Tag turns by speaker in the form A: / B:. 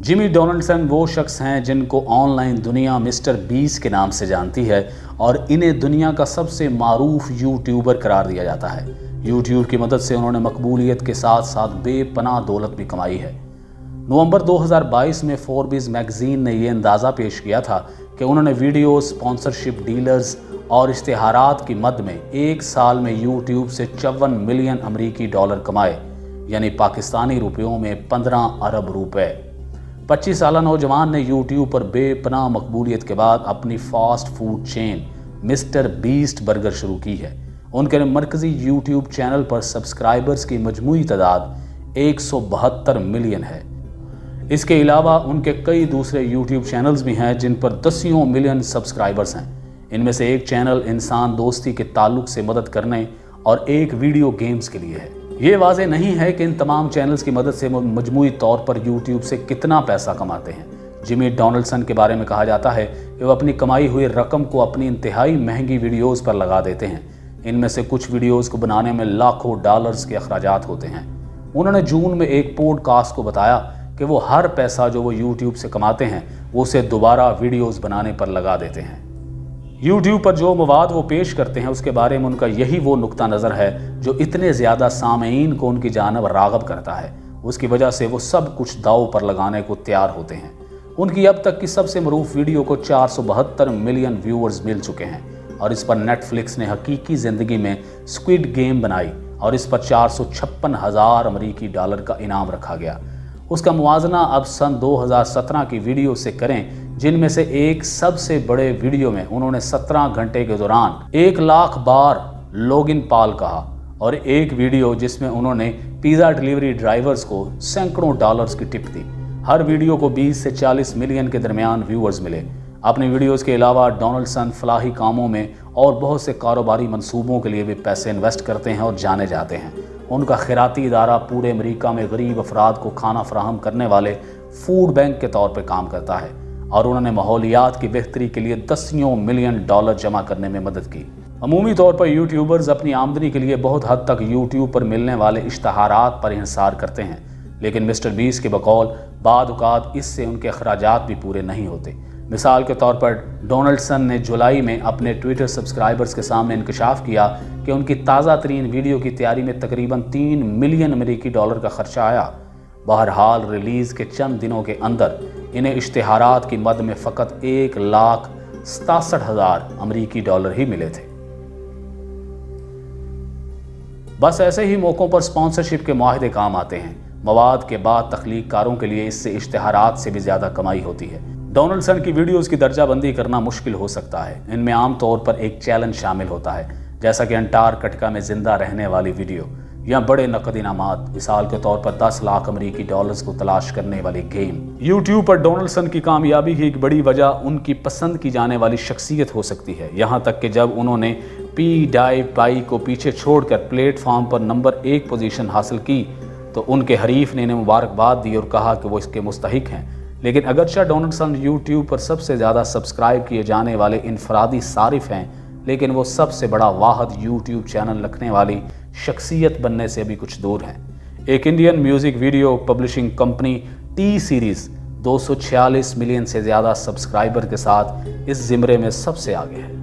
A: Jimmy Donaldson वो शख्स हैं जिनको ऑनलाइन दुनिया मिस्टर बीस के नाम से जानती है और इन्हें दुनिया का सबसे मारूफ यूट्यूबर करार दिया जाता है। यूट्यूब की मदद से उन्होंने मकबूलियत के साथ साथ बेपनाह दौलत भी कमाई है। नवंबर 2022 में फोर्ब्स मैगजीन ने यह अंदाज़ा पेश किया था कि उन्होंने वीडियो, स्पॉन्सरशिप डीलर्स और इश्तिहारात की मद में एक साल में यूट्यूब से 54 मिलियन अमरीकी डॉलर कमाए, यानी पाकिस्तानी रुपयों में 15 अरब रुपए। 25 साला नौजवान ने यूट्यूब पर बेपनाह मकबूलियत के बाद अपनी fast food chain mister beast burger शुरू की है। उनके मरकजी यूट्यूब चैनल पर सब्सक्राइबर्स की मजमूई तादाद 172 मिलियन है। इसके अलावा उनके कई दूसरे यूट्यूब चैनल्स भी हैं जिन पर दसियों मिलियन सब्सक्राइबर्स हैं। इनमें से एक चैनल इंसान दोस्ती के ताल्लुक से मदद करने और एक वीडियो गेम्स के लिए है। ये वाज़ेह नहीं है कि इन तमाम चैनल्स की मदद से मजमूई तौर पर यूट्यूब से कितना पैसा कमाते हैं। जिमी डोनाल्डसन के बारे में कहा जाता है कि वो अपनी कमाई हुई रकम को अपनी इंतहाई महंगी वीडियोज़ पर लगा देते हैं। इनमें से कुछ वीडियोज़ को बनाने में लाखों डॉलर्स के अखराजात होते हैं। उन्होंने जून में एक पॉडकास्ट को बताया कि वो हर पैसा जो वो यूट्यूब से कमाते हैं वो उसे दोबारा वीडियोज़ बनाने पर लगा देते हैं। यूट्यूब पर जो मवाद वो पेश करते हैं उसके बारे में उनका यही वो नुक्ता नज़र है जो इतने ज़्यादा सामईन को उनकी जानब राग़ब करता है। उसकी वजह से वो सब कुछ दाव पर लगाने को तैयार होते हैं। उनकी अब तक की सबसे मरूफ वीडियो को 472 मिलियन व्यूअर्स मिल चुके हैं और इस पर नेटफ्लिक्स ने हकीकी ज़िंदगी में स्क्विड गेम बनाई और इस पर 456,000 अमरीकी डॉलर का इनाम रखा गया। उसका मुवाजना अब सन 2017 की वीडियो से करें जिनमें से एक सबसे बड़े वीडियो में उन्होंने 17 घंटे के दौरान 1 लाख बार लॉगिन पाल कहा और एक वीडियो जिसमें उन्होंने पिज़्ज़ा डिलीवरी ड्राइवर्स को सैकड़ों डॉलर्स की टिप दी। हर वीडियो को 20 से 40 मिलियन के दरमियान व्यूअर्स मिले। अपनी वीडियोस के अलावा डोनाल्डसन फलाही कामों में और बहुत से कारोबारी मंसूबों के लिए भी पैसे इन्वेस्ट करते हैं और जाने जाते हैं। उनका खैराती इदारा पूरे अमेरिका में गरीब अफराद को खाना फराहम करने वाले फूड बैंक के तौर पर काम करता है और उन्होंने माहौलियात की बेहतरी के लिए दसियों मिलियन डॉलर जमा करने में मदद की। अमूमी तौर पर यूट्यूबर्स अपनी आमदनी के लिए बहुत हद तक यूट्यूब पर मिलने वाले इश्तहारात पर इंहिसार करते हैं, लेकिन मिस्टर बीस के बकौल बाद औक़ात इससे उनके अखराजात भी पूरे नहीं होते। मिसाल के तौर पर डोनाल्डसन ने जुलाई में अपने ट्विटर सब्सक्राइबर्स के सामने इंकशाफ किया कि उनकी ताज़ा तरीन वीडियो की तैयारी में तकरीबन 3 मिलियन अमेरिकी डॉलर का खर्चा आया। बहरहाल रिलीज़ के चंद दिनों के अंदर इन्हें इश्तिहारात की मद में फ़कत 1,67,000 अमरीकी डॉलर ही मिले थे। बस ऐसे ही मौक़ों पर स्पॉन्सरशिप के मुआहदे काम आते हैं। मवाद के बाद तख्लीक कारों के लिए इससे इश्तिहारात से भी ज़्यादा कमाई होती है। डोनाल्डसन की वीडियोज़ की दर्जाबंदी करना मुश्किल हो सकता है। इनमें आम तौर पर एक चैलेंज शामिल होता है, जैसा कि अंटार्कटिका में ज़िंदा रहने वाली वीडियो या बड़े नकद इनामात, मिसाल के तौर पर 10 लाख अमरीकी डॉलर्स को तलाश करने वाली गेम। यूट्यूब पर डोनाल्डसन की कामयाबी की एक बड़ी वजह उनकी पसंद की जाने वाली शख्सियत हो सकती है। यहाँ तक कि जब उन्होंने PewDiePie को पीछे छोड़कर प्लेटफॉर्म पर नंबर 1 पोजीशन हासिल की तो उनके हरीफ ने इन्हें मुबारकबाद दी और कहा कि वो इसके मुस्तहिक हैं। लेकिन अगरचे डोनाल्डसन यूट्यूब पर सबसे ज़्यादा सब्सक्राइब किए जाने वाले इनफरादी सारिफ हैं, लेकिन वो सबसे बड़ा वाहिद यूट्यूब चैनल रखने वाली शख्सियत बनने से अभी कुछ दूर हैं। एक Indian music video publishing company T series 246 million से ज़्यादा सब्सक्राइबर के साथ इस ज़िमरे में सबसे आगे है।